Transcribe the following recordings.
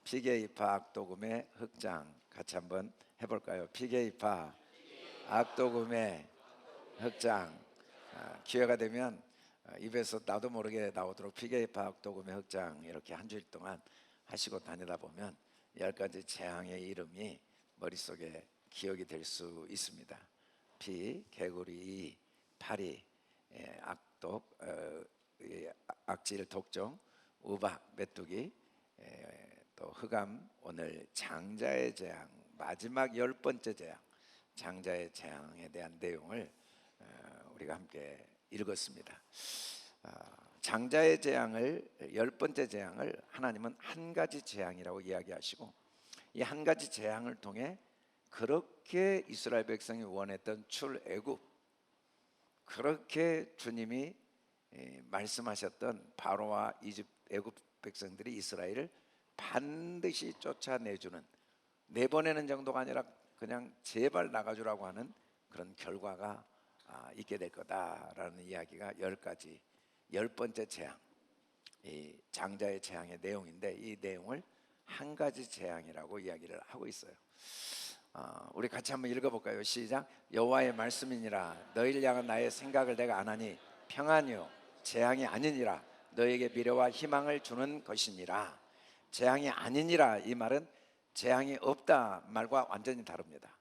피게이파 악도금의 흑장 같이 한번 해볼까요? 피게이파 악도금의 흑장. 기회가 되면 입에서 나도 모르게 나오도록 피게이파 악도금의 흑장 이렇게 한 주일 동안 하시고 다니다 보면 10가지 재앙의 이름이 머릿속에 기억이 될 수 있습니다. 피, 개구리, 파리, 악독, 악질, 독종, 우박, 메뚜기, 또 흑암, 오늘 장자의 재앙, 마지막 10번째 재앙, 장자의 재앙에 대한 내용을 우리가 함께 읽었습니다. 장자의 재앙을 10번째 재앙을 하나님은 한 가지 재앙이라고 이야기하시고, 이 한 가지 재앙을 통해 그렇게 이스라엘 백성이 원했던 출애굽, 그렇게 주님이 말씀하셨던 바로와 애굽 백성들이 이스라엘을 반드시 쫓아내주는, 내보내는 정도가 아니라 그냥 제발 나가주라고 하는 그런 결과가 있게 될 거다라는 이야기가 10가지 10번째 재앙, 이 장자의 재앙의 내용인데, 이 내용을 한 가지 재앙이라고 이야기를 하고 있어요. 우리 같이 한번 읽어볼까요? 시작. 여호와의 말씀이니라. 너희를 향한 나의 생각을 내가 아나니 평안이요 재앙이 아니니라. 너에게 미래와 희망을 주는 것이니라. 재앙이 아니니라, 이 말은 재앙이 없다 말과 완전히 다릅니다.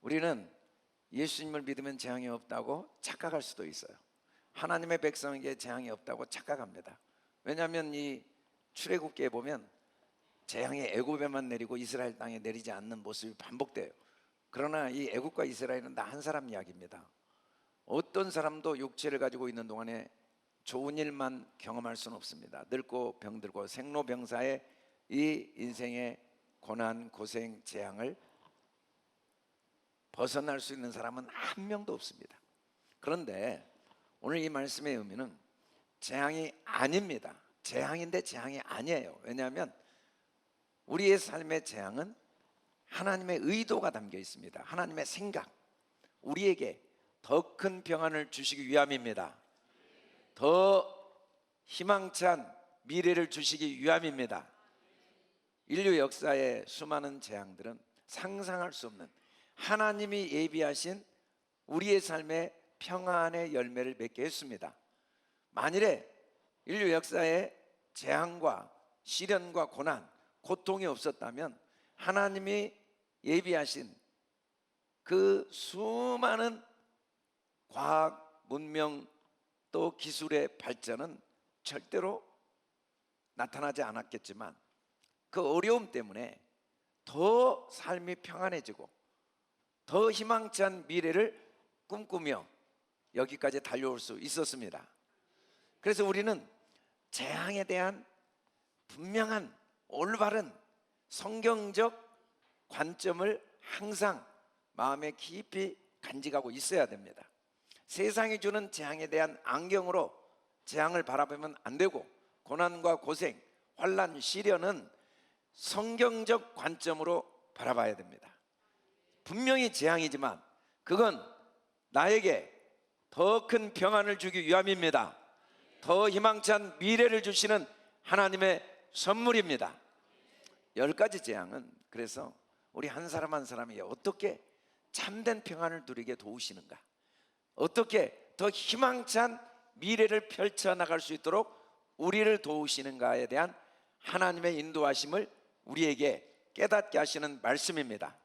우리는 예수님을 믿으면 재앙이 없다고 착각할 수도 있어요. 하나님의 백성에게 재앙이 없다고 착각합니다. 왜냐하면 이 출애굽기에 보면 재앙이 애굽에만 내리고 이스라엘 땅에 내리지 않는 모습이 반복돼요. 그러나 이 애굽과 이스라엘은 다 한 사람 이야기입니다. 어떤 사람도 육체를 가지고 있는 동안에 좋은 일만 경험할 수는 없습니다. 늙고 병들고 생로병사의 이 인생의 고난, 고생, 재앙을 벗어날 수 있는 사람은 한 명도 없습니다. 그런데 오늘 이 말씀의 의미는 재앙이 아닙니다. 재앙인데 재앙이 아니에요. 왜냐하면 우리의 삶의 재앙은 하나님의 의도가 담겨 있습니다. 하나님의 생각, 우리에게 더 큰 평안을 주시기 위함입니다. 더 희망찬 미래를 주시기 위함입니다. 인류 역사의 수많은 재앙들은 상상할 수 없는 하나님이 예비하신 우리의 삶의 평안의 열매를 맺게 했습니다. 만일에 인류 역사의 재앙과 시련과 고난, 고통이 없었다면 하나님이 예비하신 그 수많은 과학, 문명, 또 기술의 발전은 절대로 나타나지 않았겠지만, 그 어려움 때문에 더 삶이 평안해지고 더 희망찬 미래를 꿈꾸며 여기까지 달려올 수 있었습니다. 그래서 우리는 재앙에 대한 분명한 올바른 성경적 관점을 항상 마음에 깊이 간직하고 있어야 됩니다. 세상이 주는 재앙에 대한 안경으로 재앙을 바라보면 안 되고, 고난과 고생, 환난, 시련은 성경적 관점으로 바라봐야 됩니다. 분명히 재앙이지만 그건 나에게 더 큰 평안을 주기 위함입니다. 더 희망찬 미래를 주시는 하나님의 선물입니다. 10가지 재앙은 그래서 우리 한 사람 한 사람이 어떻게 참된 평안을 누리게 도우시는가, 어떻게 더 희망찬 미래를 펼쳐나갈 수 있도록 우리를 도우시는가에 대한 하나님의 인도하심을 우리에게 깨닫게 하시는 말씀입니다.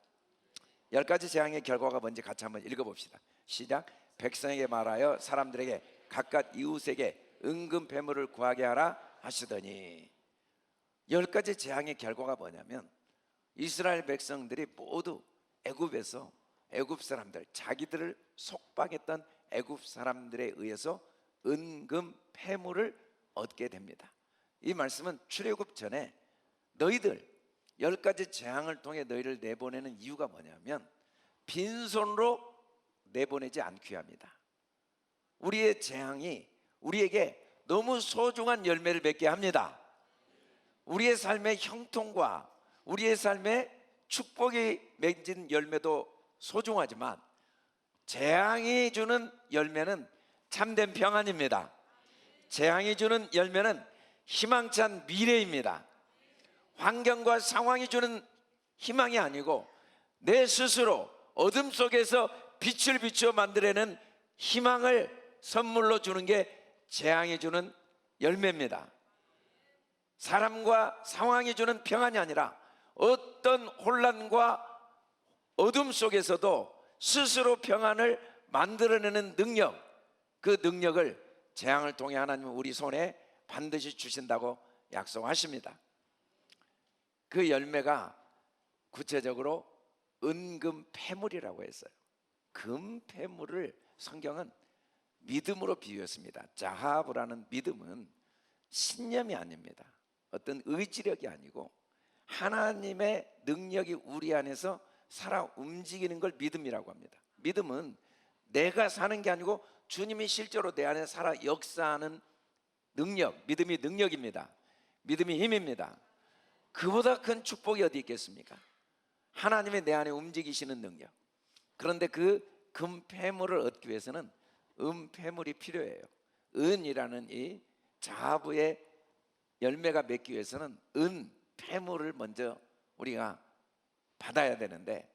10가지 재앙의 결과가 뭔지 같이 한번 읽어봅시다. 시작. 백성에게 말하여 사람들에게 각각 이웃에게 은금 배물을 구하게 하라 하시더니, 10가지 재앙의 결과가 뭐냐면 이스라엘 백성들이 모두 애굽에서, 애굽 사람들, 자기들을 속박했던 애굽 사람들에 의해서 은금 폐물을 얻게 됩니다. 이 말씀은 출애굽 전에 너희들 10가지 재앙을 통해 너희를 내보내는 이유가 뭐냐면 빈손으로 내보내지 않기 위함이다. 우리의 재앙이 우리에게 너무 소중한 열매를 맺게 합니다. 우리의 삶의 형통과 우리의 삶의 축복이 맺은 열매도 소중하지만 재앙이 주는 열매는 참된 평안입니다. 재앙이 주는 열매는 희망찬 미래입니다. 환경과 상황이 주는 희망이 아니고 내 스스로 어둠 속에서 빛을 비추어 만들어내는 희망을 선물로 주는 게 재앙이 주는 열매입니다. 사람과 상황이 주는 평안이 아니라 어떤 혼란과 어둠 속에서도 스스로 평안을 만들어내는 능력, 그 능력을 재앙을 통해 하나님은 우리 손에 반드시 주신다고 약속하십니다. 그 열매가 구체적으로 은금폐물이라고 했어요. 금폐물을 성경은 믿음으로 비유했습니다. 자하브라는 믿음은 신념이 아닙니다. 어떤 의지력이 아니고 하나님의 능력이 우리 안에서 살아 움직이는 걸 믿음이라고 합니다. 믿음은 내가 사는 게 아니고 주님이 실제로 내 안에 살아 역사하는 능력, 믿음이 능력입니다. 믿음이 힘입니다. 그보다 큰 축복이 어디 있겠습니까? 하나님이 내 안에 움직이시는 능력. 그런데 그 금폐물을 얻기 위해서는 은폐물이 필요해요. 은이라는 이 자부의 열매가 맺기 위해서는 은폐물을 먼저 우리가 받아야 되는데,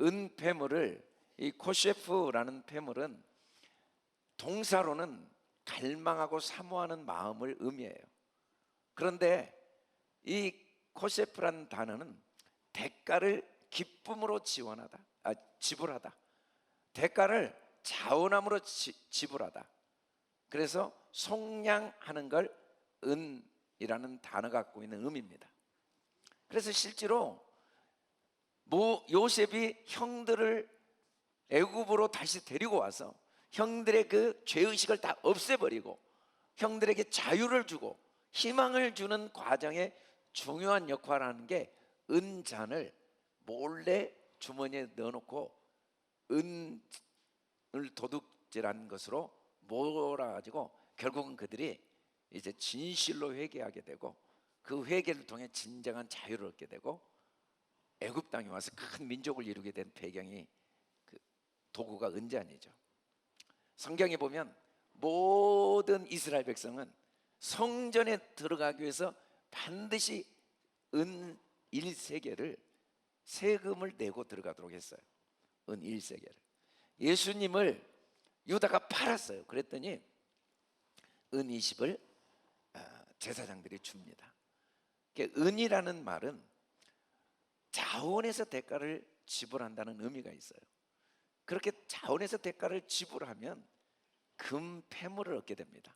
은폐물을, 이 코셰프라는 폐물은 동사로는 갈망하고 사모하는 마음을 의미해요. 그런데 이 코셰프라는 단어는 대가를 기쁨으로 지불하다, 대가를 자원함으로 지불하다. 그래서 속량하는 걸 은이라는 단어가 갖고 있는 의미입니다. 그래서 실제로 요셉이 형들을 애굽으로 다시 데리고 와서 형들의 그 죄의식을 다 없애버리고 형들에게 자유를 주고 희망을 주는 과정에 중요한 역할을 하는 게 은잔을 몰래 주머니에 넣어놓고 은을 도둑질한 것으로 몰아가지고 결국은 그들이 이제 진실로 회개하게 되고 그 회개를 통해 진정한 자유를 얻게 되고 애굽 땅에 와서 큰 민족을 이루게 된 배경이 그 도구가 은잔이죠. 성경에 보면 모든 이스라엘 백성은 성전에 들어가기 위해서 반드시 은 1세겔을 세금을 내고 들어가도록 했어요. 은 1세겔을. 예수님을 유다가 팔았어요. 그랬더니 은 20을 제사장들이 줍니다. 은이라는 말은 자원에서 대가를 지불한다는 의미가 있어요. 그렇게 자원에서 대가를 지불하면 금폐물을 얻게 됩니다.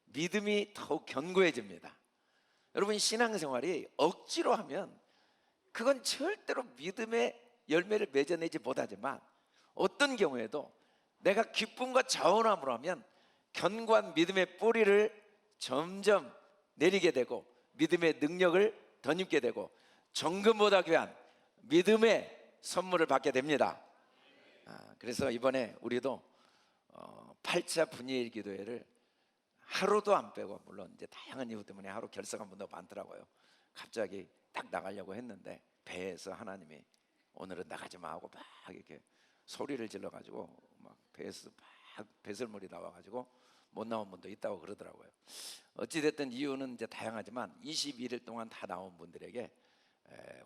믿음이 더욱 견고해집니다. 여러분, 신앙생활이 억지로 하면 그건 절대로 믿음의 열매를 맺어내지 못하지만 어떤 경우에도 내가 기쁨과 자원함으로 하면 견고한 믿음의 뿌리를 점점 내리게 되고 믿음의 능력을 덧입게 되고 정금보다 귀한 믿음의 선물을 받게 됩니다. 그래서 이번에 우리도 8차 분이일 기도회를 하루도 안 빼고, 물론 이제 다양한 이유 때문에 하루 결석한 분도 많더라고요. 갑자기 딱 나가려고 했는데 배에서 하나님이 오늘은 나가지 마 하고 막 이렇게 소리를 질러가지고 막 배에서 막 배설물이 나와가지고 못 나온 분도 있다고 그러더라고요. 어찌됐든 이유는 이제 다양하지만 21일 동안 다 나온 분들에게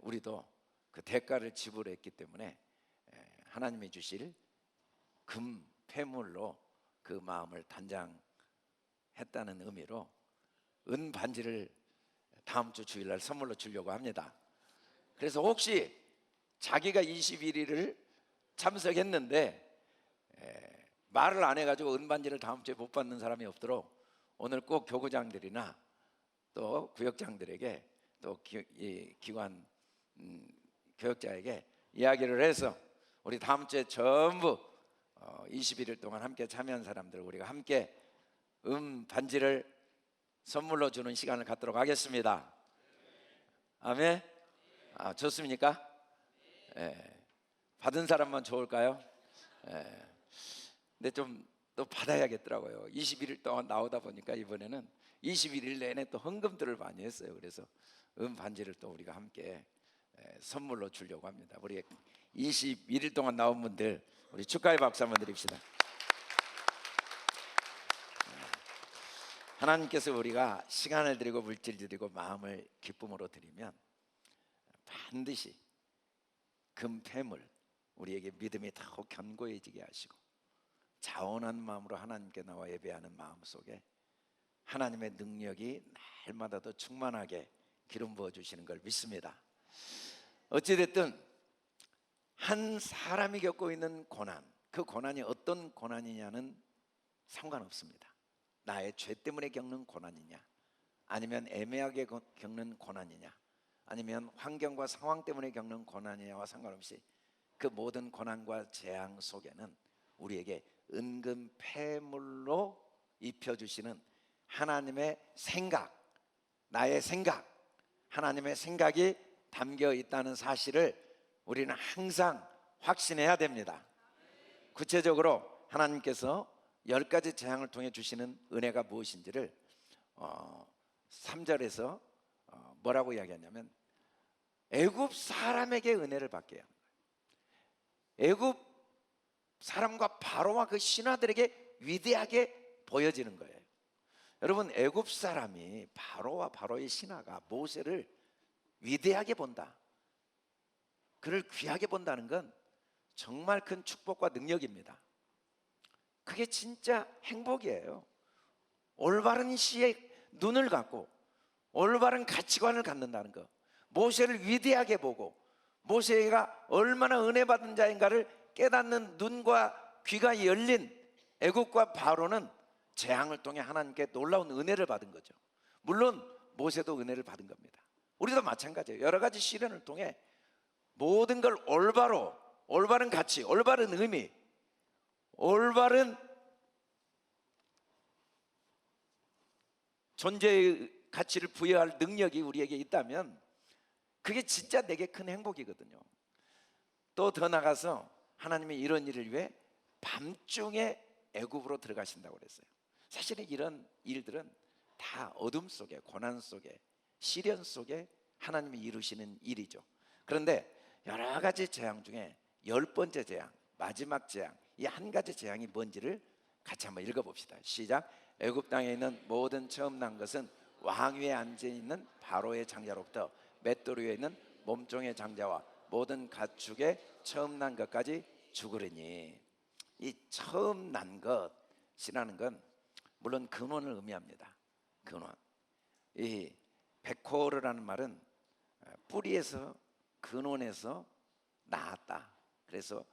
우리도 그 대가를 지불했기 때문에 하나님이 주실 금 폐물로 그 마음을 단장했다는 의미로 은 반지를 다음 주 주일날 선물로 주려고 합니다. 그래서 혹시 자기가 21일을 참석했는데 말을 안 해가지고 은반지를 다음 주에 못 받는 사람이 없도록 오늘 꼭 교구장들이나 또 구역장들에게 또 기관 교역자에게 이야기를 해서 우리 다음 주에 전부 21일 동안 함께 참여한 사람들 우리가 함께 반지를 선물로 주는 시간을 갖도록 하겠습니다. 아멘. 좋습니까? 받은 사람만 좋을까요? 근데 좀 또 받아야겠더라고요. 21일 동안 나오다 보니까 이번에는 21일 내내 또 헌금들을 많이 했어요. 그래서 반지를 또 우리가 함께 선물로 주려고 합니다. 우리 21일 동안 나온 분들 우리 축하의 박수 한번 드립시다. 하나님께서 우리가 시간을 드리고 물질 드리고 마음을 기쁨으로 드리면 반드시 금폐물, 우리에게 믿음이 더욱 견고해지게 하시고 자원한 마음으로 하나님께 나와 예배하는 마음 속에 하나님의 능력이 날마다 더 충만하게 기름 부어주시는 걸 믿습니다. 어찌됐든 한 사람이 겪고 있는 고난, 그 고난이 어떤 고난이냐는 상관없습니다. 나의 죄 때문에 겪는 고난이냐, 아니면 애매하게 겪는 고난이냐, 아니면 환경과 상황 때문에 겪는 고난이냐와 상관없이 그 모든 고난과 재앙 속에는 우리에게 은근 폐물로 입혀주시는 하나님의 생각, 나의 생각, 하나님의 생각이 담겨 있다는 사실을 우리는 항상 확신해야 됩니다. 구체적으로 하나님께서 10가지 재앙을 통해 주시는 은혜가 무엇인지를 3절에서 뭐라고 이야기하냐면 애굽 사람에게 은혜를 받게 합니다. 애굽 사람과 바로와 그 신하들에게 위대하게 보여지는 거예요. 여러분, 애굽 사람이 바로와 바로의 신하가 모세를 위대하게 본다, 그를 귀하게 본다는 건 정말 큰 축복과 능력입니다. 그게 진짜 행복이에요. 올바른 시에 눈을 갖고 올바른 가치관을 갖는다는 것, 모세를 위대하게 보고 모세가 얼마나 은혜 받은 자인가를 깨닫는 눈과 귀가 열린 애국과 바로는 재앙을 통해 하나님께 놀라운 은혜를 받은 거죠. 물론 모세도 은혜를 받은 겁니다. 우리도 마찬가지예요. 여러 가지 시련을 통해 모든 걸 올바로, 올바른 가치, 올바른 의미, 올바른 존재의 가치를 부여할 능력이 우리에게 있다면 그게 진짜 내게 큰 행복이거든요. 또 더 나가서 하나님이 이런 일을 위해 밤중에 애굽으로 들어가신다고 그랬어요. 사실은 이런 일들은 다 어둠 속에, 고난 속에, 시련 속에 하나님이 이루시는 일이죠. 그런데 여러 가지 재앙 중에 10번째 재앙, 마지막 재앙, 이 한 가지 재앙이 뭔지를 같이 한번 읽어봅시다. 시작. 애굽 땅에 있는 모든 처음 난 것은 왕 위에 앉아 있는 바로의 장자로부터 맷돌 위에 있는 몸종의 장자와 모든 가축의 처음 난 것까지 죽으리니, 이 처음 난 것이라는 건 물론 근원을 의미합니다. 근원. 이 베코르라는 말은 뿌리에서, 근원에서 나았다. 그래서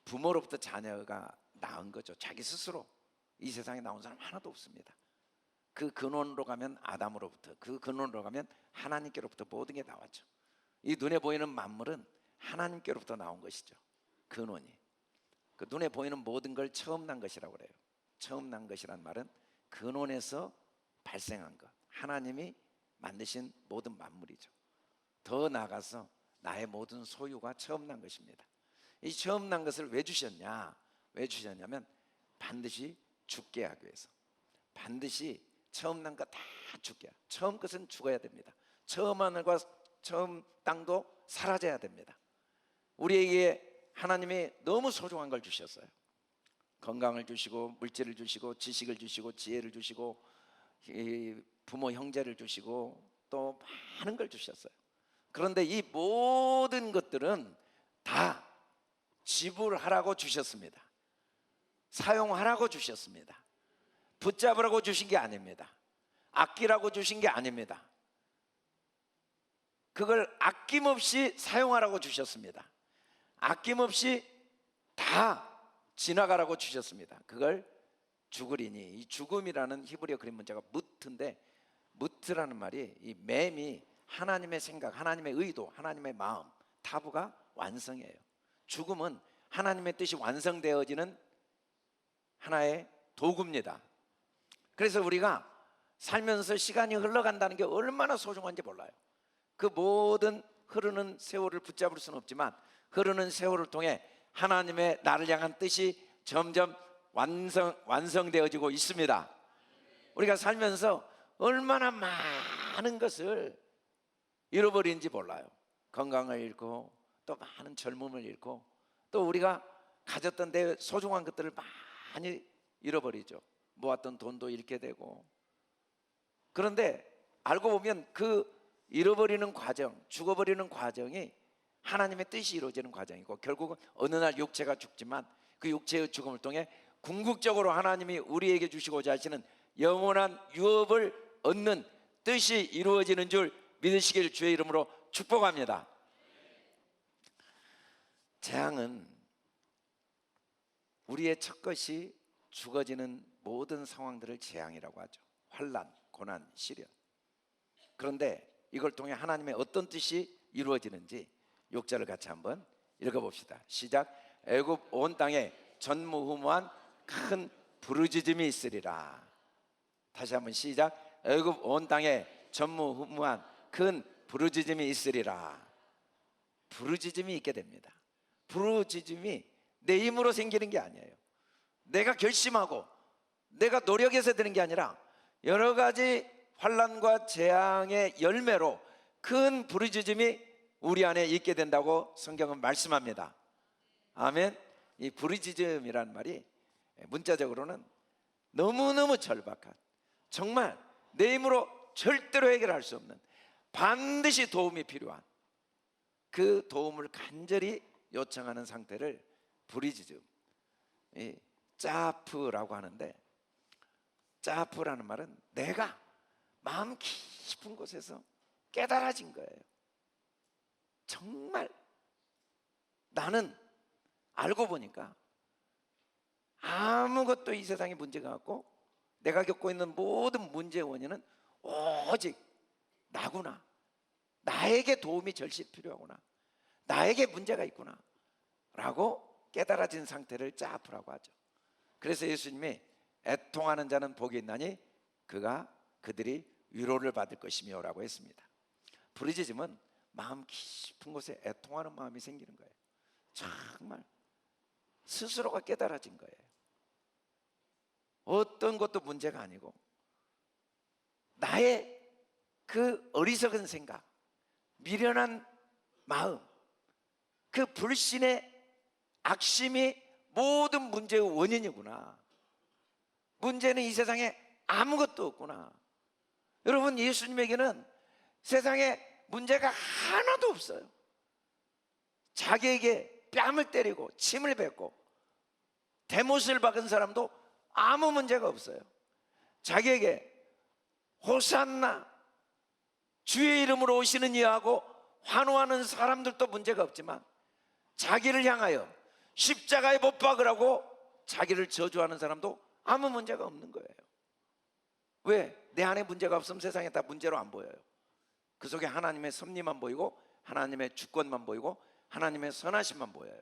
부모로부터 자녀가 낳은 거죠. 자기 스스로 이 세상에 나온 사람 하나도 없습니다. 그 근원으로 가면 아담으로부터, 그 근원으로 가면 하나님께로부터 모든 게 나왔죠. 이 눈에 보이는 만물은 하나님께로부터 나온 것이죠. 근원이. 그 눈에 보이는 모든 걸 처음 난 것이라고 그래요. 처음 난 것이란 말은 근원에서 발생한 것, 하나님이 만드신 모든 만물이죠. 더 나아가서 나의 모든 소유가 처음 난 것입니다. 이 처음 난 것을 왜 주셨냐? 왜 주셨냐면 반드시 죽게 하기 위해서. 반드시 처음 난 것 다 죽게. 처음 것은 죽어야 됩니다. 처음 하늘과 처음 땅도 사라져야 됩니다. 우리에게 하나님이 너무 소중한 걸 주셨어요. 건강을 주시고 물질을 주시고 지식을 주시고 지혜를 주시고 부모 형제를 주시고 또 많은 걸 주셨어요. 그런데 이 모든 것들은 다 지불하라고 주셨습니다. 사용하라고 주셨습니다. 붙잡으라고 주신 게 아닙니다. 아끼라고 주신 게 아닙니다. 그걸 아낌없이 사용하라고 주셨습니다. 아낌없이 다 지나가라고 주셨습니다. 그걸 죽으리니, 이 죽음이라는 히브리어 그림 문자가 무트인데, 무트라는 말이, 이 맴이 하나님의 생각, 하나님의 의도, 하나님의 마음, 타부가 완성이에요. 죽음은 하나님의 뜻이 완성되어지는 하나의 도구입니다. 그래서 우리가 살면서 시간이 흘러간다는 게 얼마나 소중한지 몰라요. 그 모든 흐르는 세월을 붙잡을 수는 없지만 흐르는 세월을 통해 하나님의 나를 향한 뜻이 점점 완성되어지고 있습니다. 우리가 살면서 얼마나 많은 것을 잃어버린지 몰라요. 건강을 잃고 또 많은 젊음을 잃고 또 우리가 가졌던 내 소중한 것들을 많이 잃어버리죠. 모았던 돈도 잃게 되고 그런데 알고 보면 그 잃어버리는 과정, 죽어버리는 과정이 하나님의 뜻이 이루어지는 과정이고, 결국은 어느 날 육체가 죽지만 그 육체의 죽음을 통해 궁극적으로 하나님이 우리에게 주시고자 하시는 영원한 유업을 얻는 뜻이 이루어지는 줄 믿으시길 주의 이름으로 축복합니다. 재앙은 우리의 첫 것이 죽어지는 모든 상황들을 재앙이라고 하죠. 환난, 고난, 시련. 그런데 이걸 통해 하나님의 어떤 뜻이 이루어지는지 6절을 같이 한번 읽어봅시다. 시작. 애굽 온 땅에 전무후무한 큰 부르짖음이 있으리라. 다시 한번 시작. 애굽 온 땅에 전무후무한 큰 부르짖음이 있으리라. 부르짖음이 있게 됩니다. 부르짖음이 내 힘으로 생기는 게 아니에요. 내가 결심하고 내가 노력해서 되는 게 아니라 여러 가지 환난과 재앙의 열매로 큰 부르짖음이 우리 안에 있게 된다고 성경은 말씀합니다. 아멘. 이 부르짖음이라는 말이 문자적으로는 너무너무 절박한, 정말 내 힘으로 절대로 해결할 수 없는, 반드시 도움이 필요한 그 도움을 간절히 요청하는 상태를 부르짖음, 짜프라고 하는데, 짜프라는 말은 내가 마음 깊은 곳에서 깨달아진 거예요. 정말 나는 알고 보니까 아무것도 이 세상에 문제가 없고 내가 겪고 있는 모든 문제의 원인은 오직 나구나, 나에게 도움이 절실히 필요하구나, 나에게 문제가 있구나 라고 깨달아진 상태를 짜프라고 하죠. 그래서 예수님이 애통하는 자는 복이 있나니 그들이 위로를 받을 것이며 라고 했습니다. 부르짖음은 마음 깊은 곳에 애통하는 마음이 생기는 거예요. 정말 스스로가 깨달아진 거예요. 어떤 것도 문제가 아니고 나의 그 어리석은 생각, 미련한 마음, 그 불신의 악심이 모든 문제의 원인이구나. 문제는 이 세상에 아무것도 없구나. 여러분, 예수님에게는 세상에 문제가 하나도 없어요. 자기에게 뺨을 때리고 침을 뱉고 대못을 박은 사람도 아무 문제가 없어요. 자기에게 호산나 주의 이름으로 오시는 이하고 환호하는 사람들도 문제가 없지만, 자기를 향하여 십자가에 못 박으라고 자기를 저주하는 사람도 아무 문제가 없는 거예요. 왜? 내 안에 문제가 없으면 세상에 다 문제로 안 보여요. 그 속에 하나님의 섭리만 보이고 하나님의 주권만 보이고 하나님의 선하심만 보여요.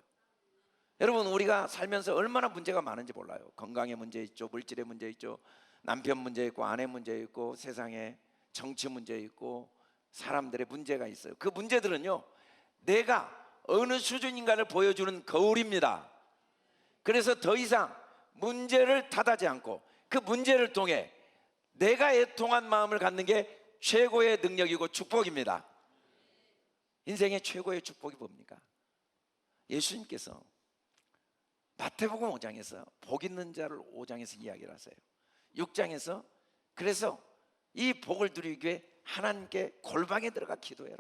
여러분, 우리가 살면서 얼마나 문제가 많은지 몰라요. 건강에 문제 있죠, 물질에 문제 있죠, 남편 문제 있고 아내 문제 있고 세상에 정치 문제 있고 사람들의 문제가 있어요. 그 문제들은요, 내가 어느 수준인가를 보여주는 거울입니다. 그래서 더 이상 문제를 탓하지 않고 그 문제를 통해 내가 애통한 마음을 갖는 게 최고의 능력이고 축복입니다. 인생의 최고의 축복이 뭡니까? 예수님께서 마태복음 5장에서 복 있는 자를 5장에서 이야기를 하세요. 6장에서 그래서 이 복을 누리기 위해 하나님께 골방에 들어가 기도해라.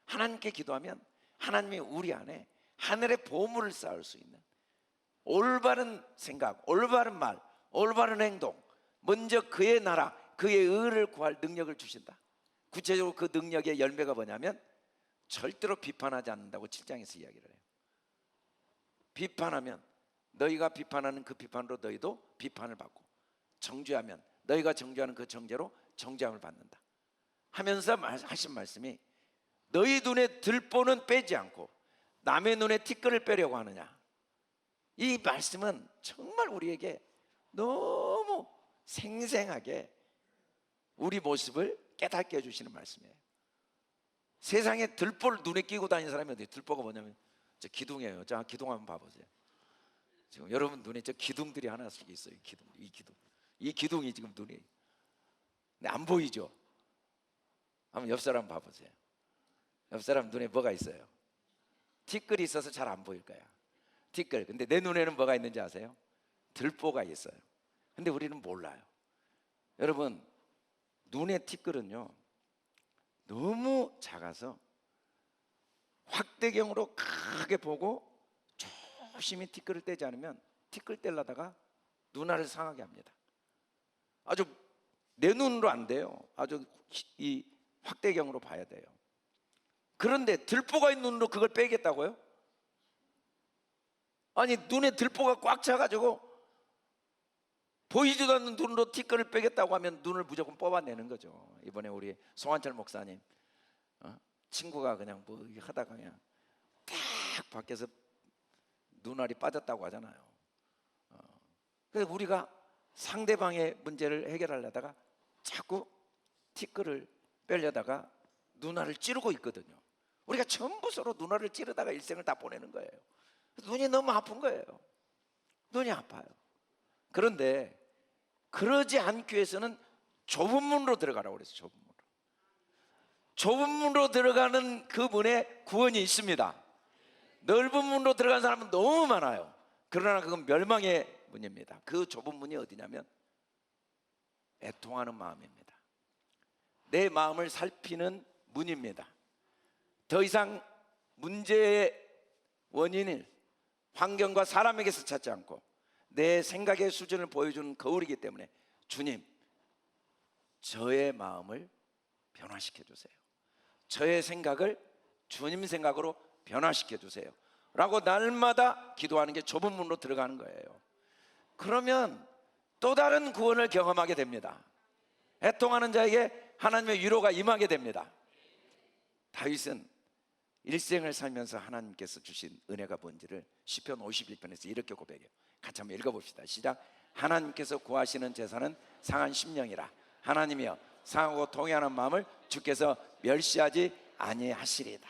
하나님께 기도하면 하나님이 우리 안에 하늘의 보물을 쌓을 수 있는 올바른 생각, 올바른 말, 올바른 행동, 먼저 그의 나라, 그의 의를 구할 능력을 주신다. 구체적으로 그 능력의 열매가 뭐냐면 절대로 비판하지 않는다고 7장에서 이야기를 해요. 비판하면 너희가 비판하는 그 비판으로 너희도 비판을 받고, 정죄하면 너희가 정죄하는 그 정죄로 정죄함을 받는다 하면서 하신 말씀이, 너희 눈에 들보는 빼지 않고 남의 눈에 티끌을 빼려고 하느냐. 이 말씀은 정말 우리에게 너무 생생하게 우리 모습을 깨닫게 해주시는 말씀이에요. 세상에 들보를 눈에 끼고 다니는 사람이 어디, 들보가 뭐냐면 저 기둥이에요. 자, 기둥 한번 봐보세요. 지금 여러분 눈에 저 기둥들이 하나씩 있어요. 이 기둥이 지금 눈이, 근데 안 보이죠? 한번 옆 사람 봐보세요. 옆 사람 눈에 뭐가 있어요? 티끌이 있어서 잘 안 보일 거야. 티끌. 근데 내 눈에는 뭐가 있는지 아세요? 들보가 있어요. 근데 우리는 몰라요. 여러분, 눈의 티끌은요 너무 작아서 확대경으로 크게 보고 조심히 티끌을 떼지 않으면 티끌 떼려다가 눈알을 상하게 합니다. 아주 내 눈으로 안 돼요. 아주 이 확대경으로 봐야 돼요. 그런데 들보가 있는 눈으로 그걸 빼겠다고요? 아니 눈에 들보가 꽉 차가지고 보이지도 않는 눈으로 티끌을 빼겠다고 하면 눈을 무조건 뽑아내는 거죠. 이번에 우리 송한철 목사님 친구가 그냥 뭐 하다가 그냥 탁 밖에서 눈알이 빠졌다고 하잖아요. 그래서 우리가 상대방의 문제를 해결하려다가 자꾸 티끌을 빼려다가 눈알을 찌르고 있거든요. 우리가 전부 서로 눈알을 찌르다가 일생을 다 보내는 거예요. 눈이 너무 아픈 거예요. 눈이 아파요. 그런데 그러지 않기 위해서는 좁은 문으로 들어가라고 그랬어요. 좁은 문으로. 좁은 문으로 들어가는 그 문에 구원이 있습니다. 넓은 문으로 들어가는 사람은 너무 많아요. 그러나 그건 멸망의 문입니다. 그 좁은 문이 어디냐면 애통하는 마음입니다. 내 마음을 살피는 문입니다. 더 이상 문제의 원인을 환경과 사람에게서 찾지 않고 내 생각의 수준을 보여주는 거울이기 때문에 주님, 저의 마음을 변화시켜 주세요. 저의 생각을 주님 생각으로 변화시켜 주세요 라고 날마다 기도하는 게 좁은 문으로 들어가는 거예요. 그러면 또 다른 구원을 경험하게 됩니다. 애통하는 자에게 하나님의 위로가 임하게 됩니다. 다윗은 일생을 살면서 하나님께서 주신 은혜가 뭔지를 시편 51편에서 이렇게 고백해요. 같이 한번 읽어봅시다. 시작. 하나님께서 구하시는 제사는 상한 심령이라. 하나님이여 상하고 통회하는 마음을 주께서 멸시하지 아니하시리다.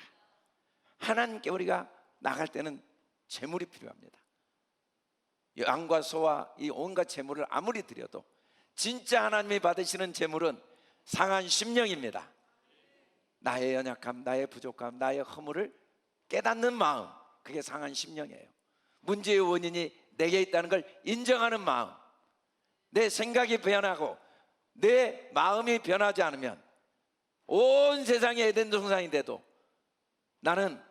하나님께 우리가 나갈 때는 재물이 필요합니다. 양과 소와 이 온갖 재물을 아무리 드려도 진짜 하나님이 받으시는 재물은 상한 심령입니다. 나의 연약함, 나의 부족함, 나의 허물을 깨닫는 마음, 그게 상한 심령이에요. 문제의 원인이 내게 있다는 걸 인정하는 마음. 내 생각이 변하고 내 마음이 변하지 않으면 온 세상이 에덴 동산인데도 나는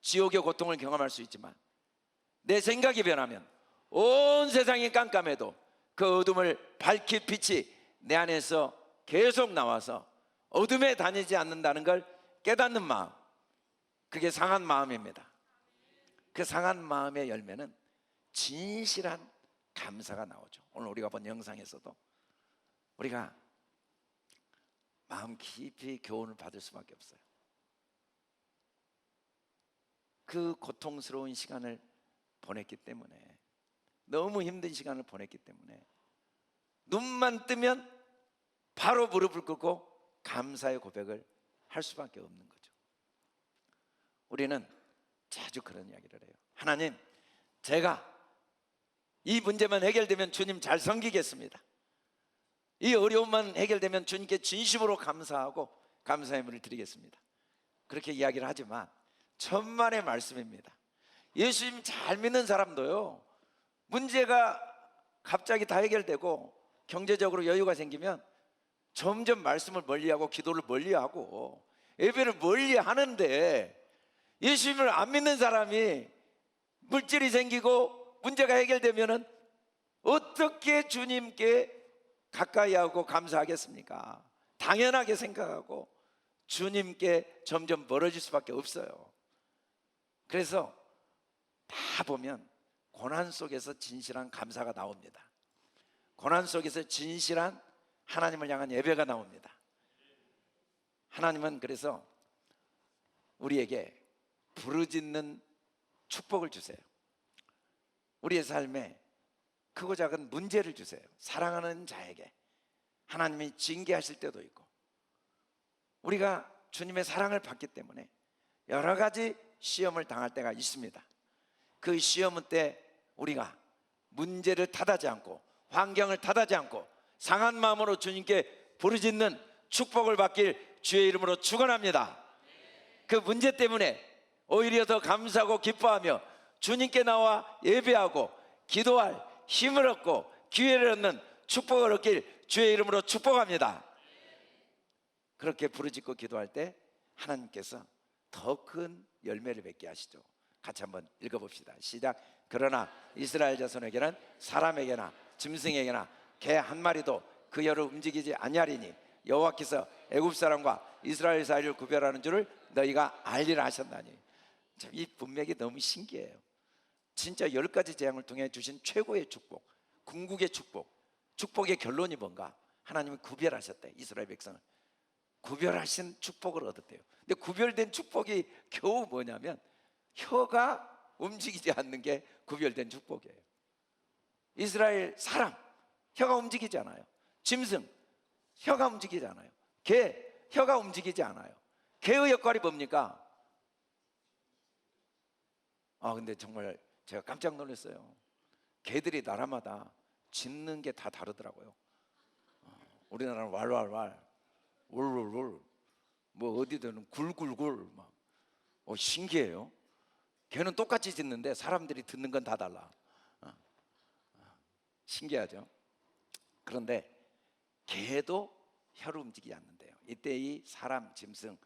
지옥의 고통을 경험할 수 있지만 내 생각이 변하면 온 세상이 깜깜해도 그 어둠을 밝힐 빛이 내 안에서 계속 나와서 어둠에 다니지 않는다는 걸 깨닫는 마음, 그게 상한 마음입니다. 그 상한 마음의 열매는 진실한 감사가 나오죠. 오늘 우리가 본 영상에서도 우리가 마음 깊이 교훈을 받을 수밖에 없어요. 그 고통스러운 시간을 보냈기 때문에, 너무 힘든 시간을 보냈기 때문에 눈만 뜨면 바로 무릎을 꿇고 감사의 고백을 할 수밖에 없는 거죠. 우리는 자주 그런 이야기를 해요. 하나님, 제가 이 문제만 해결되면 주님 잘 섬기겠습니다. 이 어려움만 해결되면 주님께 진심으로 감사하고 감사의 문을 드리겠습니다. 그렇게 이야기를 하지만 천만의 말씀입니다. 예수님 잘 믿는 사람도요, 문제가 갑자기 다 해결되고 경제적으로 여유가 생기면 점점 말씀을 멀리하고 기도를 멀리하고 예배를 멀리하는데, 예수님을 안 믿는 사람이 물질이 생기고 문제가 해결되면은 어떻게 주님께 가까이 하고 감사하겠습니까? 당연하게 생각하고 주님께 점점 멀어질 수밖에 없어요. 그래서 다 보면 고난 속에서 진실한 감사가 나옵니다. 고난 속에서 진실한 하나님을 향한 예배가 나옵니다. 하나님은 그래서 우리에게 부르짖는 축복을 주세요. 우리의 삶에 크고 작은 문제를 주세요. 사랑하는 자에게 하나님이 징계하실 때도 있고, 우리가 주님의 사랑을 받기 때문에 여러 가지 시험을 당할 때가 있습니다. 그 시험은 때 우리가 문제를 탓하지 않고 환경을 탓하지 않고 상한 마음으로 주님께 부르짖는 축복을 받길 주의 이름으로 축원합니다. 그 문제 때문에 오히려 더 감사하고 기뻐하며 주님께 나와 예배하고 기도할 힘을 얻고 기회를 얻는 축복을 얻길 주의 이름으로 축복합니다. 그렇게 부르짖고 기도할 때 하나님께서 더 큰 열매를 맺게 하시죠. 같이 한번 읽어봅시다. 시작. 그러나 이스라엘 자손에게는 사람에게나 짐승에게나 개 한 마리도 그 혀를 움직이지 아니하리니 여호와께서 애굽 사람과 이스라엘 사이를 구별하는 줄을 너희가 알리라 하셨나니. 참, 이 분명히 너무 신기해요. 진짜 10가지 재앙을 통해 주신 최고의 축복, 궁극의 축복, 축복의 결론이 뭔가? 하나님은 구별하셨대. 이스라엘 백성을 구별하신 축복을 얻었대요. 근데 구별된 축복이 겨우 뭐냐면 혀가 움직이지 않는 게 구별된 축복이에요. 이스라엘 사람 혀가 움직이지 않아요. 짐승 혀가 움직이지 않아요. 개 혀가 움직이지 않아요. 개의 역할이 뭡니까? 근데 정말 제가 깜짝 놀랐어요. 개들이 나라마다 짖는 게 다 다르더라고요. 우리나라는 왈왈왈, 울울울, 뭐 어디든 굴굴굴 막. 신기해요. 개는 똑같이 짖는데 사람들이 듣는 건 다 달라. 신기하죠? 그런데 개도 혀를 움직이지 않는데요. 이때 이 사람, 짐승,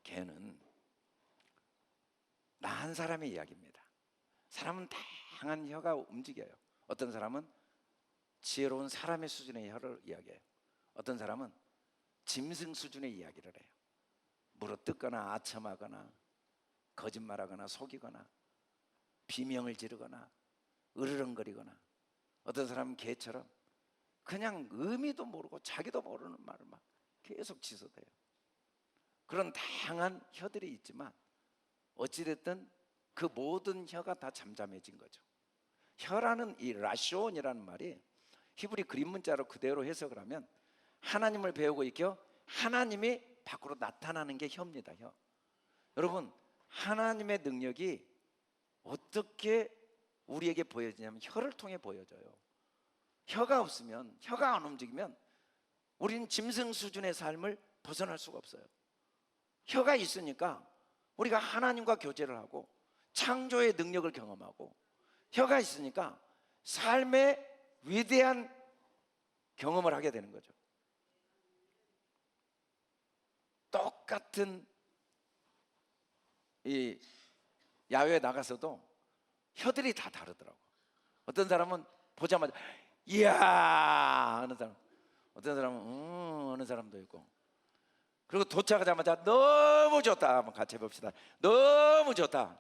개는 나한 사람의 이야기입니다. 사람은 다양한 혀가 움직여요. 어떤 사람은 지혜로운 사람의 수준의 혀를 이야기해요. 어떤 사람은 짐승 수준의 이야기를 해요. 물어뜯거나 아첨하거나 거짓말하거나 속이거나 비명을 지르거나 으르렁거리거나, 어떤 사람은 개처럼 그냥 의미도 모르고 자기도 모르는 말을 막 계속 지어대요. 그런 다양한 혀들이 있지만 어찌됐든 그 모든 혀가 다 잠잠해진 거죠. 혀라는 이 라시온이라는 말이 히브리 그림 문자로 그대로 해석을 하면 하나님을 배우고 있고 하나님이 밖으로 나타나는 게 혀입니다. 혀. 여러분, 하나님의 능력이 어떻게 우리에게 보여지냐면 혀를 통해 보여져요. 혀가 없으면, 혀가 안 움직이면 우리는 짐승 수준의 삶을 벗어날 수가 없어요. 혀가 있으니까 우리가 하나님과 교제를 하고 창조의 능력을 경험하고, 혀가 있으니까 삶의 위대한 경험을 하게 되는 거죠. 똑같은 이 야외에 나가서도 혀들이 다 다르더라고. 어떤 사람은 보자마자 이야 하는 사람, 어떤 사람은 하는 사람도 있고, 그리고 도착하자마자 너무 좋다 한번 같이 해봅시다. 너무 좋다.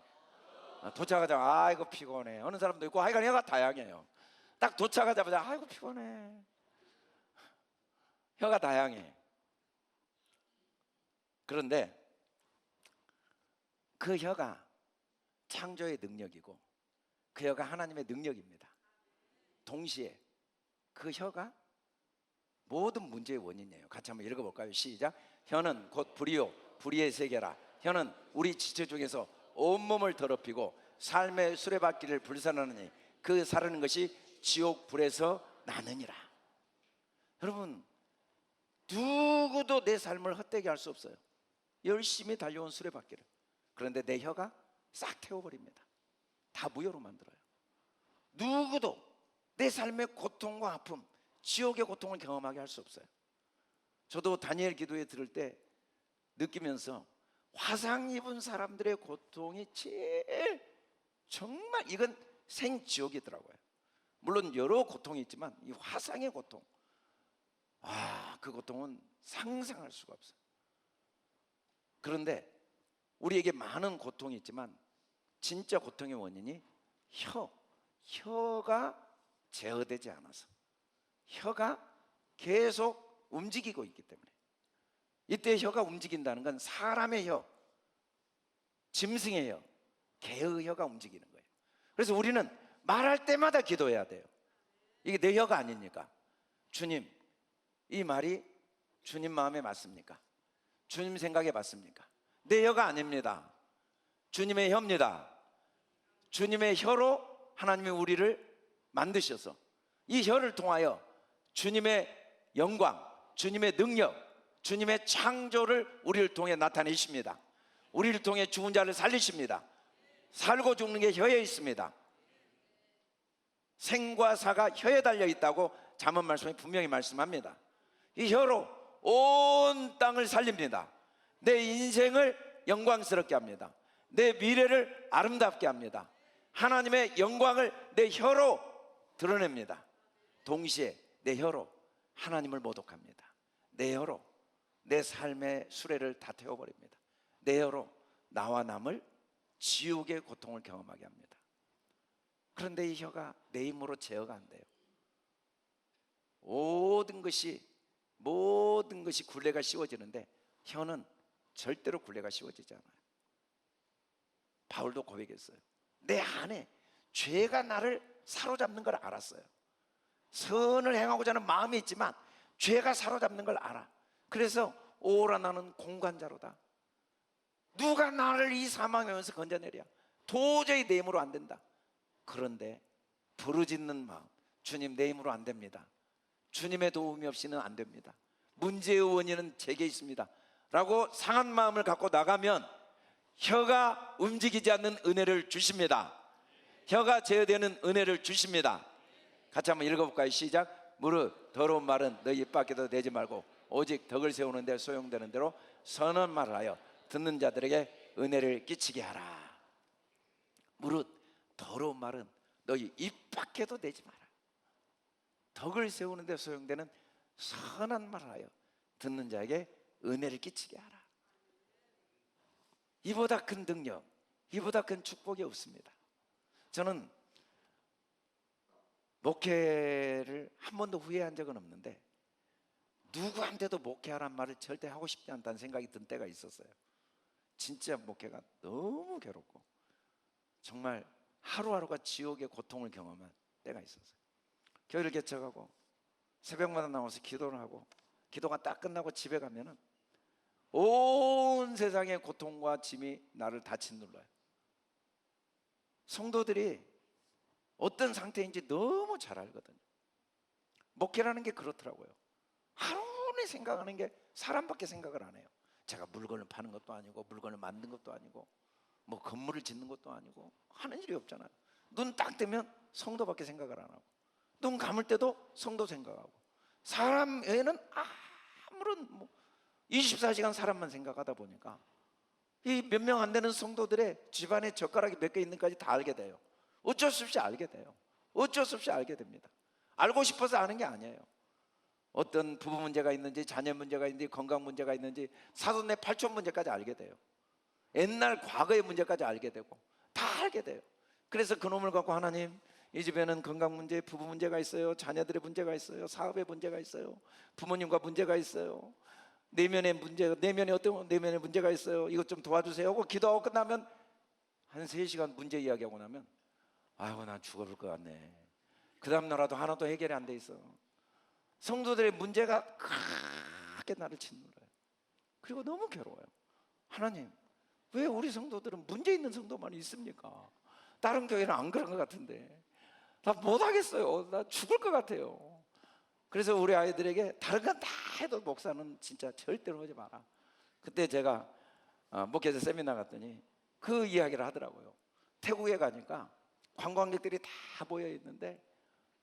도착하자마자 아이고 피곤해 하는 사람도 있고, 하여간 혀가 다양해요. 딱 도착하자마자 아이고 피곤해. 혀가 다양해. 그런데 그 혀가 창조의 능력이고 그 혀가 하나님의 능력입니다. 동시에 그 혀가 모든 문제의 원인이에요. 같이 한번 읽어볼까요? 시작. 혀는 곧 불이요 불의의 세계라. 혀는 우리 지체 중에서 온몸을 더럽히고 삶의 수레바퀴를 불살라느니 그 사르는 것이 지옥 불에서 나느니라. 여러분, 누구도 내 삶을 헛되게 할 수 없어요. 열심히 달려온 수레바퀴를. 그런데 내 혀가 싹 태워버립니다. 다 무효로 만들어요. 누구도 내 삶의 고통과 아픔, 지옥의 고통을 경험하게 할 수 없어요. 저도 다니엘 기도회 들을 때 느끼면서 화상 입은 사람들의 고통이 제일, 정말 이건 생지옥이더라고요. 물론 여러 고통이 있지만 이 화상의 고통, 그 고통은 상상할 수가 없어요. 그런데 우리에게 많은 고통이 있지만 진짜 고통의 원인이 혀가 제어되지 않아서, 혀가 계속 움직이고 있기 때문에. 이때 혀가 움직인다는 건 사람의 혀, 짐승의 혀, 개의 혀가 움직이는 거예요. 그래서 우리는 말할 때마다 기도해야 돼요. 이게 내 혀가 아니니까. 주님, 이 말이 주님 마음에 맞습니까? 주님 생각에 맞습니까? 내 혀가 아닙니다. 주님의 혀입니다. 주님의 혀로 하나님이 우리를 만드셔서 이 혀를 통하여 주님의 영광, 주님의 능력, 주님의 창조를 우리를 통해 나타내십니다. 우리를 통해 죽은 자를 살리십니다. 살고 죽는 게 혀에 있습니다. 생과 사가 혀에 달려 있다고 잠언 말씀에 분명히 말씀합니다. 이 혀로 온 땅을 살립니다. 내 인생을 영광스럽게 합니다. 내 미래를 아름답게 합니다. 하나님의 영광을 내 혀로 드러냅니다. 동시에 내 혀로 하나님을 모독합니다. 내 혀로 내 삶의 수레를 다 태워버립니다. 내 혀로 나와 남을 지옥의 고통을 경험하게 합니다. 그런데 이 혀가 내 힘으로 제어가 안 돼요. 모든 것이 굴레가 씌워지는데 혀는 절대로 굴레가 씌워지지 않아요. 바울도 고백했어요. 내 안에 죄가 나를 사로잡는 걸 알았어요. 선을 행하고자 하는 마음이 있지만 죄가 사로잡는 걸 알아. 그래서 오라 나는 공관자로다. 누가 나를 이 사망에서 건져내랴. 도저히 내 힘으로 안 된다. 그런데 부르짖는 마음, 주님 내 힘으로 안 됩니다. 주님의 도움이 없이는 안 됩니다. 문제의 원인은 제게 있습니다 라고 상한 마음을 갖고 나가면 혀가 움직이지 않는 은혜를 주십니다. 혀가 제어되는 은혜를 주십니다. 같이 한번 읽어볼까요? 시작. 무릇 더러운 말은 너희 입 밖에도 내지 말고 오직 덕을 세우는 데 소용되는 대로 선한 말을 하여 듣는 자들에게 은혜를 끼치게 하라. 무릇 더러운 말은 너희 입 밖에도 내지 마라. 덕을 세우는 데 소용되는 선한 말을 하여 듣는 자에게 은혜를 끼치게 하라. 이보다 큰 능력, 이보다 큰 축복이 없습니다. 저는 목회를 한 번도 후회한 적은 없는데 누구한테도 목회하란 말을 절대 하고 싶지 않다는 생각이 든 때가 있었어요. 진짜 목회가 너무 괴롭고 정말 하루하루가 지옥의 고통을 경험한 때가 있었어요. 교회를 개척하고 새벽마다 나와서 기도를 하고 기도가 딱 끝나고 집에 가면은 온 세상의 고통과 짐이 나를 다 짓눌러요. 성도들이 어떤 상태인지 너무 잘 알거든요. 목회라는 게 그렇더라고요. 하루에 생각하는 게 사람밖에 생각을 안 해요. 제가 물건을 파는 것도 아니고 물건을 만든 것도 아니고 뭐 건물을 짓는 것도 아니고 하는 일이 없잖아요. 눈 딱 뜨면 성도밖에 생각을 안 하고 눈 감을 때도 성도 생각하고 사람 외에는 아무런 24시간 사람만 생각하다 보니까 이 몇 명 안 되는 성도들의 집안에 젓가락이 몇 개 있는지까지 다 알게 돼요. 어쩔 수 없이 알게 돼요. 어쩔 수 없이 알게 됩니다. 알고 싶어서 아는 게 아니에요. 어떤 부부 문제가 있는지 자녀 문제가 있는지 건강 문제가 있는지 사돈의 팔촌 문제까지 알게 돼요. 옛날 과거의 문제까지 알게 되고 다 알게 돼요. 그래서 그놈을 갖고 하나님 이 집에는 건강 문제, 부부 문제가 있어요. 자녀들의 문제가 있어요. 사업의 문제가 있어요. 부모님과 문제가 있어요. 내면의 문제가 있어요. 이것 좀 도와주세요 하고 기도하고 끝나면 한 3시간 문제 이야기하고 나면 아이고 난 죽어볼 것 같네. 그 다음 날라도 하나도 해결이 안 돼 있어. 성도들의 문제가 크게 나를 짓눌러요. 그리고 너무 괴로워요. 하나님 왜 우리 성도들은 문제 있는 성도만 있습니까? 다른 교회는 안 그런 것 같은데 나 못하겠어요. 나 죽을 것 같아요. 그래서 우리 아이들에게 다른 건 다 해도 목사는 진짜 절대로 하지 마라. 그때 제가 목회자 세미나 갔더니 그 이야기를 하더라고요. 태국에 가니까 관광객들이 다 모여 있는데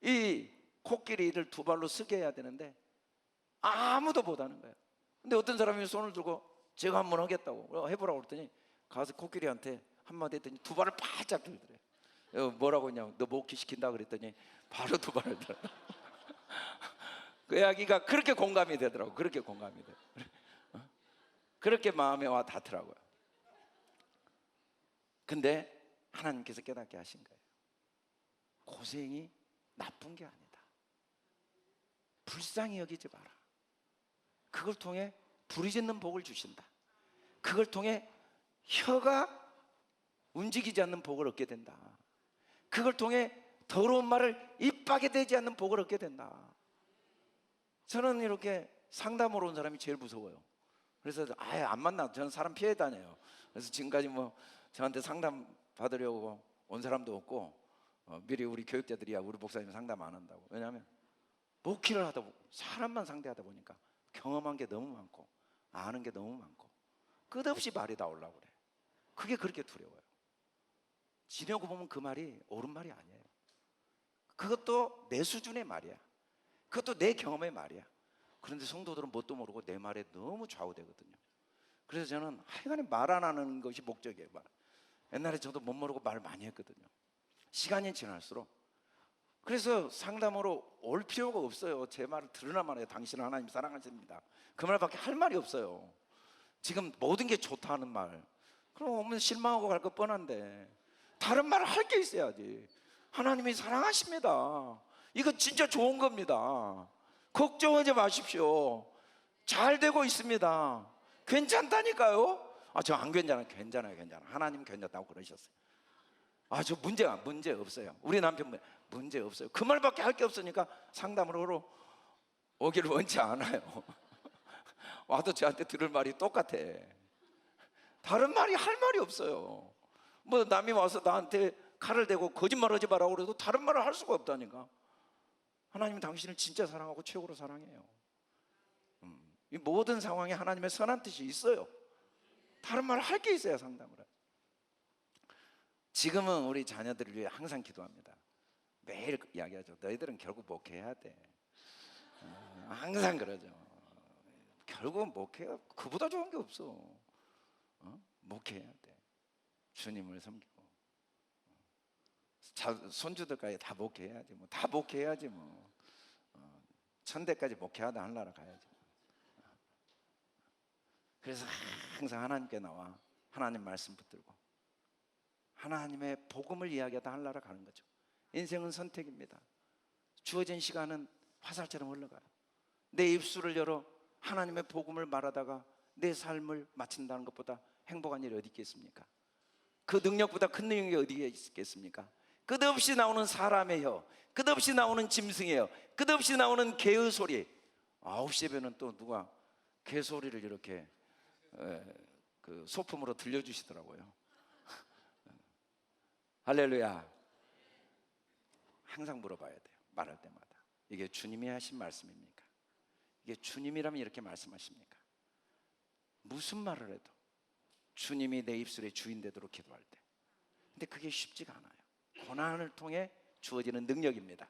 이 코끼리를 2발로 쓰게 해야 되는데 아무도 못하는 거예요. 근데 어떤 사람이 손을 들고 제가 한번 하겠다고 해보라고 그랬더니 가서 코끼리한테 한마디 했더니 2발을 바짝 들더래요. 뭐라고 했냐고 너 목회시킨다 그랬더니 바로 2발을 들어. 그 이야기가 그렇게 공감이 되더라고. 그렇게 공감이 돼. 그렇게 마음에 와 닿더라고요. 근데 하나님께서 깨닫게 하신 거예요. 고생이 나쁜 게 아니다. 불쌍히 여기지 마라. 그걸 통해 부르짖는 복을 주신다. 그걸 통해 혀가 움직이지 않는 복을 얻게 된다. 그걸 통해 더러운 말을 입 밖에 대지 않는 복을 얻게 된다. 저는 이렇게 상담으로 온 사람이 제일 무서워요. 그래서 아예 안 만나. 저는 사람 피해 다녀요. 그래서 지금까지 저한테 상담 받으려고 온 사람도 없고 미리 우리 교육자들이야 우리 목사님 상담 안 한다고. 왜냐하면 목회를 하다 보고 사람만 상대하다 보니까 경험한 게 너무 많고 아는 게 너무 많고 끝없이 말이 나오려고 그래. 그게 그렇게 두려워요. 지내고 보면 그 말이 옳은 말이 아니에요. 그것도 내 수준의 말이야. 그것도 내 경험의 말이야. 그런데 성도들은 뭣도 모르고 내 말에 너무 좌우되거든요. 그래서 저는 하여간에 말 안 하는 것이 목적이에요. 옛날에 저도 못 모르고 말 많이 했거든요. 시간이 지날수록. 그래서 상담으로 올 필요가 없어요. 제 말을 들으나 말아요. 당신은 하나님 사랑하십니다. 그 말밖에 할 말이 없어요. 지금 모든 게 좋다 하는 말, 그럼 오면 실망하고 갈 거 뻔한데 다른 말을 할 게 있어야지. 하나님이 사랑하십니다. 이거 진짜 좋은 겁니다. 걱정하지 마십시오. 잘 되고 있습니다. 괜찮다니까요. 저 안 괜찮아요. 괜찮아요. 하나님 괜찮다고 그러셨어요. 저 문제 없어요. 우리 남편 문제 없어요. 그 말밖에 할 게 없으니까 상담으로 오기를 원치 않아요. 와도 저한테 들을 말이 똑같아. 다른 말이 할 말이 없어요. 뭐 남이 와서 나한테 칼을 대고 거짓말하지 말라고 그래도 다른 말을 할 수가 없다니까. 하나님은 당신을 진짜 사랑하고 최고로 사랑해요. 이 모든 상황에 하나님의 선한 뜻이 있어요. 다른 말을 할 게 있어야 상담을 해요. 지금은 우리 자녀들을 위해 항상 기도합니다. 매일 이야기하죠. 너희들은 결국 목회해야 돼. 항상 그러죠. 결국은 목회가 그보다 좋은 게 없어. 목회해야 돼. 주님을 섬기고 손주들까지 다 목회해야지 뭐. 다 목회해야지 뭐. 천대까지 목회하다 하늘나라 가야지. 그래서 항상 하나님께 나와 하나님 말씀 붙들고 하나님의 복음을 이야기하다 하늘나라 가는 거죠. 인생은 선택입니다. 주어진 시간은 화살처럼 흘러가요. 내 입술을 열어 하나님의 복음을 말하다가 내 삶을 마친다는 것보다 행복한 일이 어디 있겠습니까? 그 능력보다 큰 능력이 어디에 있겠습니까? 끝없이 나오는 사람의 혀, 끝없이 나오는 짐승의 혀, 끝없이 나오는 개의 소리. 9시에는 또 누가 개 소리를 이렇게 그 소품으로 들려주시더라고요. 할렐루야. 항상 물어봐야 돼요. 말할 때마다 이게 주님이 하신 말씀입니까? 이게 주님이라면 이렇게 말씀하십니까? 무슨 말을 해도 주님이 내 입술의 주인 되도록 기도할 때. 근데 그게 쉽지가 않아요. 고난을 통해 주어지는 능력입니다.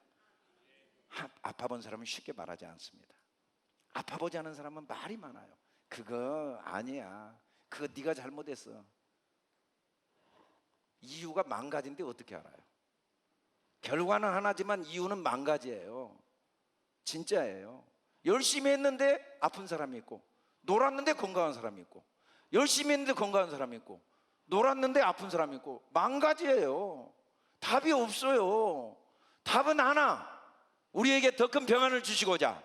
아파본 사람은 쉽게 말하지 않습니다. 아파보지 않은 사람은 말이 많아요. 그거 아니야. 그거 네가 잘못했어. 이유가 만 가지인데 어떻게 알아요? 결과는 하나지만 이유는 만 가지예요. 진짜예요. 열심히 했는데 아픈 사람이 있고, 놀았는데 건강한 사람이 있고, 열심히 했는데 건강한 사람이 있고, 놀았는데 아픈 사람이 있고, 만 가지예요. 답이 없어요. 답은 하나. 우리에게 더 큰 평안을 주시고자,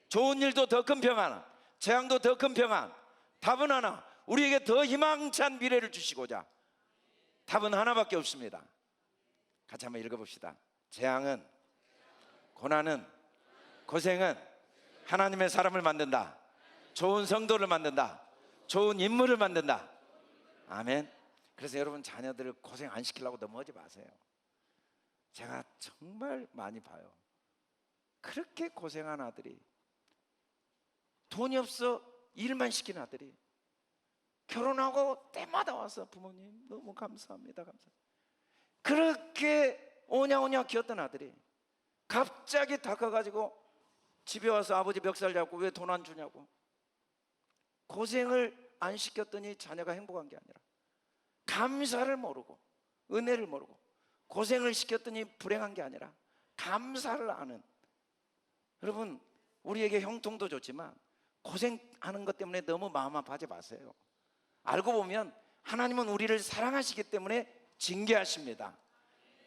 좋은 일도 더 큰 평안, 재앙도 더 큰 평안. 답은 하나. 우리에게 더 희망찬 미래를 주시고자. 답은 하나밖에 없습니다. 같이 한번 읽어봅시다. 재앙은, 고난은, 고생은 하나님의 사람을 만든다. 좋은 성도를 만든다. 좋은 인물을 만든다. 아멘. 그래서 여러분 자녀들을 고생 안 시키려고 넘어오지 마세요. 제가 정말 많이 봐요. 그렇게 고생한 아들이, 돈이 없어 일만 시킨 아들이 결혼하고 때마다 와서 부모님 너무 감사합니다. 그렇게 오냐오냐 키웠던 아들이 갑자기 다가가지고 집에 와서 아버지 멱살 잡고 왜 돈 안 주냐고. 고생을 안 시켰더니 자녀가 행복한 게 아니라 감사를 모르고 은혜를 모르고, 고생을 시켰더니 불행한 게 아니라 감사를 아는. 여러분, 우리에게 형통도 좋지만 고생하는 것 때문에 너무 마음 아파하지 마세요. 알고 보면 하나님은 우리를 사랑하시기 때문에 징계하십니다.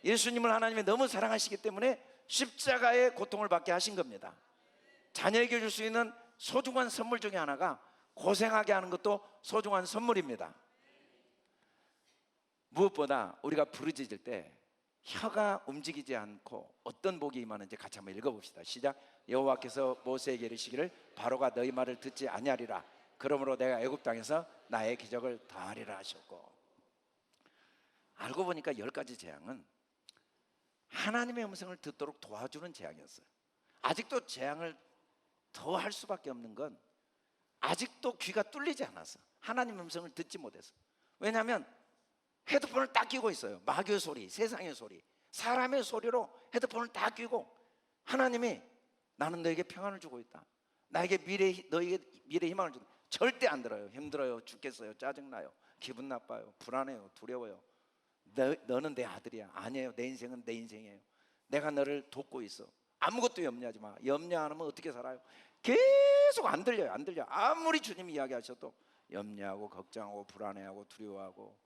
예수님을 하나님이 너무 사랑하시기 때문에 십자가의 고통을 받게 하신 겁니다. 자녀에게 줄 수 있는 소중한 선물 중에 하나가 고생하게 하는 것도 소중한 선물입니다. 무엇보다 우리가 부르짖을 때 혀가 움직이지 않고 어떤 복이 임하는지 같이 한번 읽어봅시다. 시작. 여호와께서 모세에게 이르시기를 바로가 너희 말을 듣지 아니하리라. 그러므로 내가 애굽 땅에서 나의 기적을 다하리라 하셨고. 알고 보니까 10가지 재앙은 하나님의 음성을 듣도록 도와주는 재앙이었어요. 아직도 재앙을 더 할 수밖에 없는 건 아직도 귀가 뚫리지 않아서, 하나님의 음성을 듣지 못해서. 왜냐하면 헤드폰을 딱 끼고 있어요. 마귀의 소리, 세상의 소리, 사람의 소리로 헤드폰을 딱 끼고 하나님이 나는 너에게 평안을 주고 있다, 나에게 너에게 미래 희망을 준다. 절대 안 들어요. 힘들어요, 죽겠어요, 짜증나요, 기분 나빠요, 불안해요, 두려워요. 너는 내 아들이야. 아니에요, 내 인생은 내 인생이에요. 내가 너를 돕고 있어. 아무것도 염려하지 마. 염려 안 하면 어떻게 살아요? 계속 안 들려요. 안 들려. 아무리 주님이 이야기하셔도 염려하고 걱정하고 불안해하고 두려워하고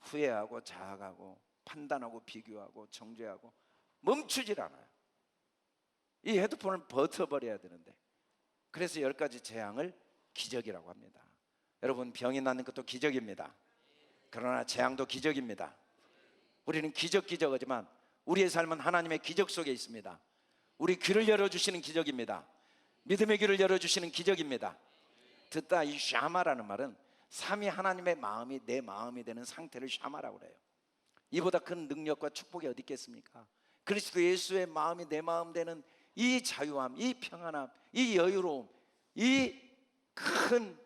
후회하고 자학하고 판단하고 비교하고 정죄하고 멈추질 않아요. 이 헤드폰을 버텨버려야 되는데, 그래서 10가지 재앙을 기적이라고 합니다. 여러분, 병이 나는 것도 기적입니다. 그러나 재앙도 기적입니다. 우리는 기적하지만 우리의 삶은 하나님의 기적 속에 있습니다. 우리 귀를 열어주시는 기적입니다. 믿음의 귀를 열어주시는 기적입니다. 듣다, 이 샤마라는 말은 삼위 하나님의 마음이 내 마음이 되는 상태를 샤마라고 그래요. 이보다 큰 능력과 축복이 어디 있겠습니까? 그리스도 예수의 마음이 내 마음 되는 이 자유함, 이 평안함, 이 여유로움, 이 큰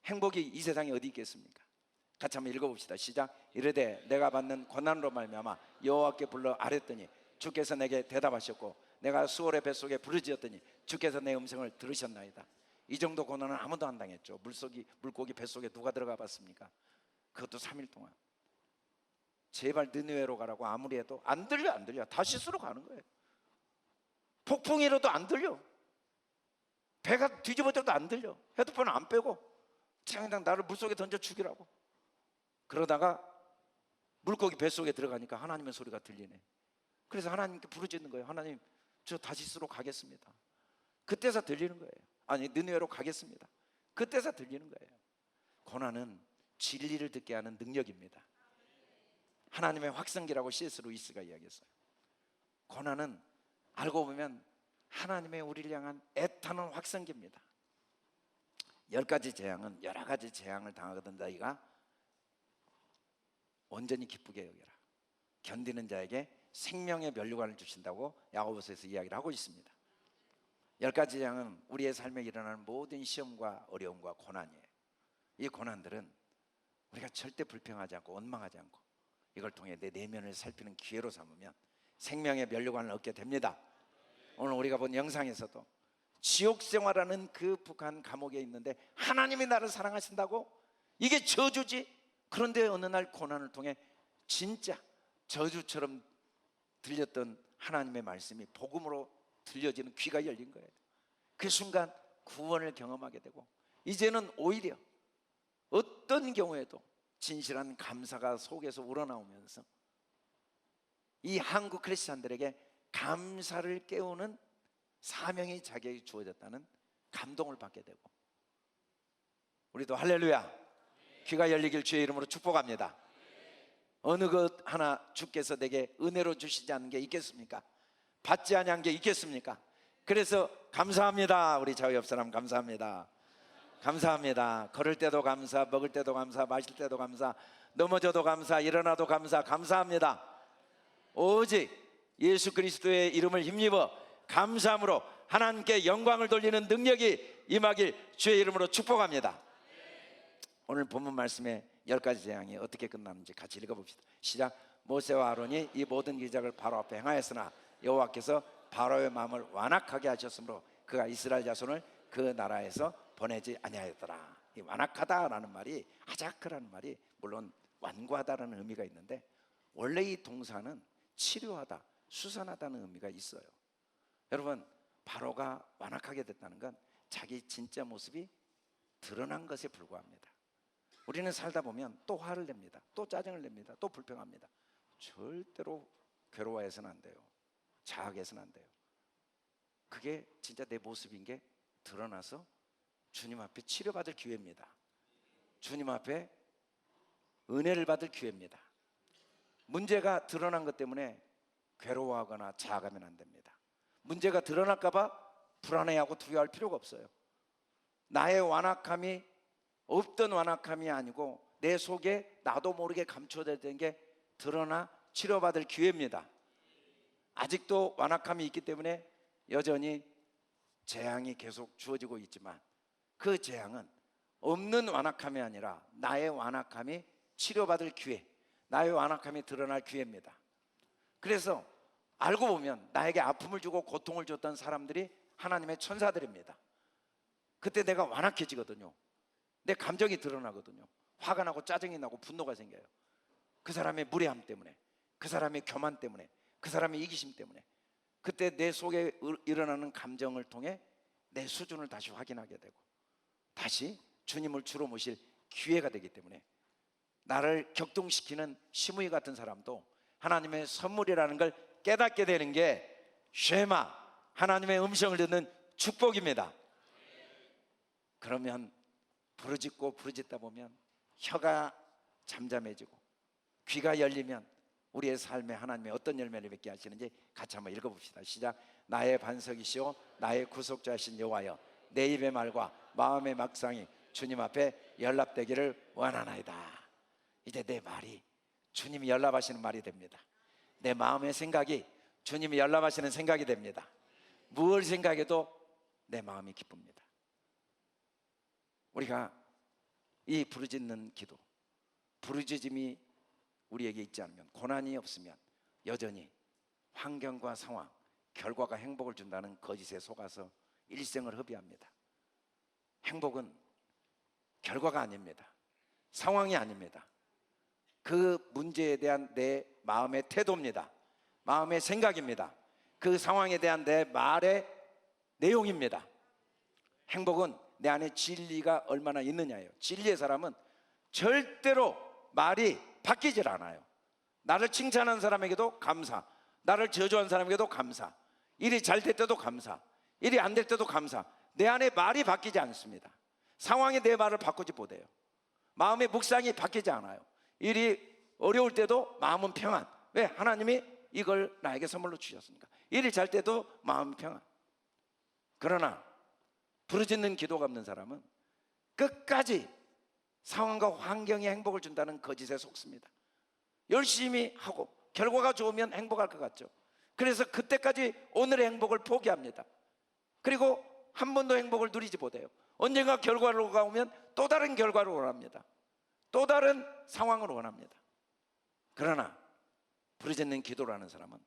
행복이 이 세상에 어디 있겠습니까? 같이 한번 읽어봅시다. 시작. 이르되 내가 받는 고난으로 말미암아 여호와께 불러 아뢰었더니 주께서 내게 대답하셨고 내가 수월의 뱃속에 부르짖었더니 주께서 내 음성을 들으셨나이다. 이 정도 고난은 아무도 안 당했죠. 물고기 뱃속에 누가 들어가 봤습니까? 그것도 3일 동안. 제발 느느웨로 가라고 아무리 해도 안 들려. 다시스로 가는 거예요. 폭풍이라도 안 들려. 배가 뒤집어져도 안 들려. 헤드폰을 안 빼고 그냥 나를 물속에 던져 죽이라고. 그러다가 물고기 뱃속에 들어가니까 하나님의 소리가 들리네. 그래서 하나님께 부르짖는 거예요. 하나님, 저 다시스로 가겠습니다. 그때서 들리는 거예요. 아니, 느느웨로 가겠습니다. 그때서 들리는 거예요. 고난은 진리를 듣게 하는 능력입니다. 하나님의 확성기라고 C.S. 루이스가 이야기했어요. 고난은 알고 보면 하나님의 우리를 향한 애타는 확성기입니다. 10가지 재앙은 여러 가지 재앙을 당하거든 너희가 온전히 기쁘게 여겨라. 견디는 자에게 생명의 면류관을 주신다고 야고보서에서 이야기를 하고 있습니다. 10가지 재앙은 우리의 삶에 일어나는 모든 시험과 어려움과 고난이에요. 이 고난들은 우리가 절대 불평하지 않고 원망하지 않고 이걸 통해 내 내면을 살피는 기회로 삼으면 생명의 면류관을 얻게 됩니다. 오늘 우리가 본 영상에서도 지옥 생활하는 그 북한 감옥에 있는데 하나님이 나를 사랑하신다고? 이게 저주지? 그런데 어느 날 고난을 통해 진짜 저주처럼 들렸던 하나님의 말씀이 복음으로 들려지는 귀가 열린 거예요. 그 순간 구원을 경험하게 되고 이제는 오히려 어떤 경우에도 진실한 감사가 속에서 우러나오면서 이 한국 크리스찬들에게 감사를 깨우는 사명이 자기에게 주어졌다는 감동을 받게 되고, 우리도 할렐루야, 귀가 열리길 주의 이름으로 축복합니다. 어느 것 하나 주께서 내게 은혜로 주시지 않는 게 있겠습니까? 받지 아니한 게 있겠습니까? 그래서 감사합니다. 우리 좌우 옆 사람 감사합니다. 감사합니다. 걸을 때도 감사, 먹을 때도 감사, 마실 때도 감사, 넘어져도 감사, 일어나도 감사. 감사합니다. 오직 예수 그리스도의 이름을 힘입어 감사함으로 하나님께 영광을 돌리는 능력이 임하길 주의 이름으로 축복합니다. 오늘 본문 말씀의 10가지 재앙이 어떻게 끝나는지 같이 읽어봅시다. 시작. 모세와 아론이 이 모든 기적을 바로 앞에 행하였으나 여호와께서 바로의 마음을 완악하게 하셨으므로 그가 이스라엘 자손을 그 나라에서 보내지 아니하였더라. 이 완악하다라는 말이, 하자크라는 말이 물론 완고하다라는 의미가 있는데 원래 이 동사는 치료하다, 수산하다는 의미가 있어요. 여러분, 바로가 완악하게 됐다는 건 자기 진짜 모습이 드러난 것에 불과합니다. 우리는 살다 보면 또 화를 냅니다. 또 짜증을 냅니다. 또 불평합니다. 절대로 괴로워해서는 안 돼요. 자학해서는 안 돼요. 그게 진짜 내 모습인 게 드러나서 주님 앞에 치료받을 기회입니다. 주님 앞에 은혜를 받을 기회입니다. 문제가 드러난 것 때문에 괴로워하거나 자학하면 안 됩니다. 문제가 드러날까 봐 불안해하고 두려워할 필요가 없어요. 나의 완악함이 없던 완악함이 아니고 내 속에 나도 모르게 감춰졌던 게 드러나 치료받을 기회입니다. 아직도 완악함이 있기 때문에 여전히 재앙이 계속 주어지고 있지만 그 재앙은 없는 완악함이 아니라 나의 완악함이 치료받을 기회, 나의 완악함이 드러날 기회입니다. 그래서 알고 보면 나에게 아픔을 주고 고통을 줬던 사람들이 하나님의 천사들입니다. 그때 내가 완악해지거든요. 내 감정이 드러나거든요. 화가 나고 짜증이 나고 분노가 생겨요. 그 사람의 무례함 때문에, 그 사람의 교만 때문에, 그 사람의 이기심 때문에. 그때 내 속에 일어나는 감정을 통해 내 수준을 다시 확인하게 되고 다시 주님을 주로 모실 기회가 되기 때문에 나를 격동시키는 시므이 같은 사람도 하나님의 선물이라는 걸 깨닫게 되는 게 쉐마, 하나님의 음성을 듣는 축복입니다. 그러면 부르짖고 부르짖다 보면 혀가 잠잠해지고 귀가 열리면 우리의 삶에 하나님의 어떤 열매를 맺게 하시는지 같이 한번 읽어봅시다. 시작. 나의 반석이시오 나의 구속자이신 여호와여, 내 입의 말과 마음의 묵상이 주님 앞에 연락되기를 원하나이다. 이제 내 말이 주님이 연락하시는 말이 됩니다. 내 마음의 생각이 주님이 연락하시는 생각이 됩니다. 무엇을 생각해도 내 마음이 기쁩니다. 우리가 이 부르짖는 기도, 부르짖음이 우리에게 있지 않으면, 고난이 없으면 여전히 환경과 상황, 결과가 행복을 준다는 거짓에 속아서 일생을 허비합니다. 행복은 결과가 아닙니다. 상황이 아닙니다. 그 문제에 대한 내 마음의 태도입니다. 마음의 생각입니다. 그 상황에 대한 내 말의 내용입니다. 행복은 내 안에 진리가 얼마나 있느냐예요. 진리의 사람은 절대로 말이 바뀌질 않아요. 나를 칭찬하는 사람에게도 감사, 나를 저주하는 사람에게도 감사, 일이 잘 될 때도 감사, 일이 안 될 때도 감사. 내 안에 말이 바뀌지 않습니다. 상황이 내 말을 바꾸지 못해요. 마음의 묵상이 바뀌지 않아요. 일이 어려울 때도 마음은 평안. 왜? 하나님이 이걸 나에게 선물로 주셨으니까. 일이 잘 때도 마음 평안. 그러나 부르짖는 기도가 없는 사람은 끝까지 상황과 환경이 행복을 준다는 거짓에 속습니다. 열심히 하고 결과가 좋으면 행복할 것 같죠. 그래서 그때까지 오늘의 행복을 포기합니다. 그리고 한 번도 행복을 누리지 못해요. 언젠가 결과로가 오면 또 다른 결과를 원합니다. 또 다른 상황을 원합니다. 그러나 부르짖는 기도라는 사람은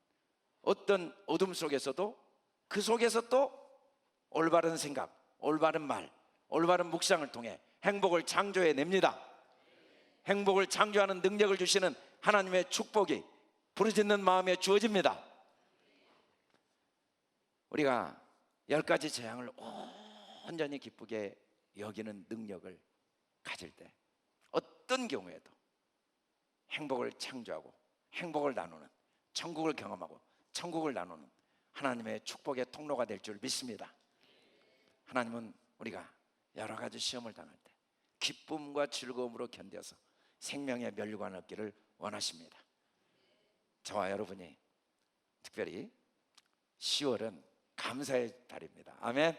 어떤 어둠 속에서도 그 속에서 또 올바른 생각, 올바른 말, 올바른 묵상을 통해 행복을 창조해냅니다. 행복을 창조하는 능력을 주시는 하나님의 축복이 부르짖는 마음에 주어집니다. 우리가 10가지 재앙을 온전히 기쁘게 여기는 능력을 가질 때 어떤 경우에도 행복을 창조하고 행복을 나누는, 천국을 경험하고 천국을 나누는 하나님의 축복의 통로가 될 줄 믿습니다. 하나님은 우리가 여러 가지 시험을 당할 때 기쁨과 즐거움으로 견뎌서 생명의 멸류관을 얻기를 원하십니다. 저와 여러분이 특별히 10월은 감사의 달입니다. 아멘.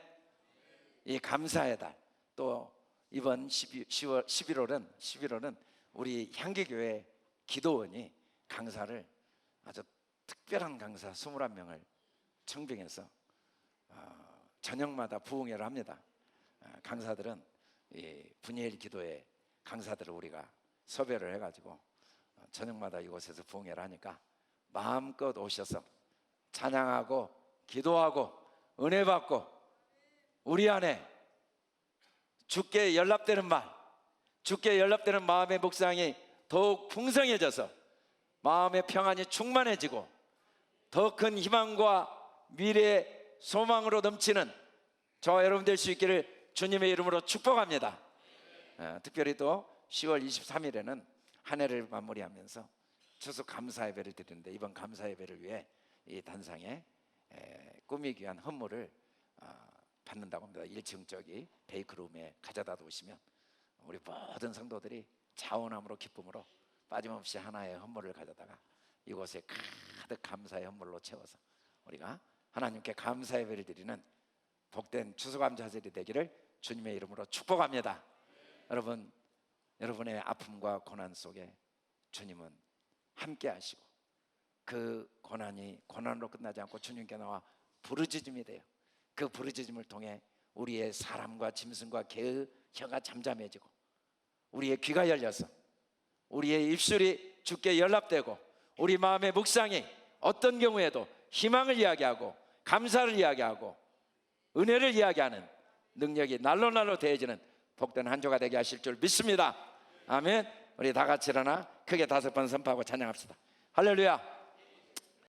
이 감사의 달, 또 이번 11월은 우리 향기교회 기도원이 강사를 아주 특별한 강사 21명을 청빙해서 저녁마다 부흥회를 합니다. 강사들은 이 분이엘 기도회 강사들을 우리가 섭외를 해가지고 저녁마다 이곳에서 부흥회를 하니까 마음껏 오셔서 찬양하고 기도하고 은혜 받고 우리 안에 주께 연락되는 말, 주께 연락되는 마음의 묵상이 더욱 풍성해져서 마음의 평안이 충만해지고 더 큰 희망과 미래의 소망으로 넘치는 저와 여러분 될 수 있기를 주님의 이름으로 축복합니다. 특별히 또 10월 23일에는 한 해를 마무리하면서 추수 감사 예배를 드리는데, 이번 감사 예배를 위해 이 단상에 꾸미기 위한 헌물을 받는다고 합니다. 1층 저기 베이크룸에 가져다 두시면 우리 모든 성도들이 자원함으로 기쁨으로 빠짐없이 하나의 헌물을 가져다가 이곳에 가득 감사의 헌물로 채워서 우리가 하나님께 감사 예배를 드리는 복된 추수감사절이 되기를 주님의 이름으로 축복합니다. 여러분, 여러분의 아픔과 고난 속에 주님은 함께 하시고 그 고난이 고난으로 끝나지 않고 주님께 나와 부르짖음이 돼요. 그 부르짖음을 통해 우리의 사람과 짐승과 개의 혀가 잠잠해지고 우리의 귀가 열려서 우리의 입술이 주께 연락되고 우리 마음의 묵상이 어떤 경우에도 희망을 이야기하고 감사를 이야기하고 은혜를 이야기하는 능력이 날로 더해지는 복된 한 주가 되게 하실 줄 믿습니다. 아멘. 우리 다 같이 일어나 크게 5번 선포하고 찬양합시다. 할렐루야.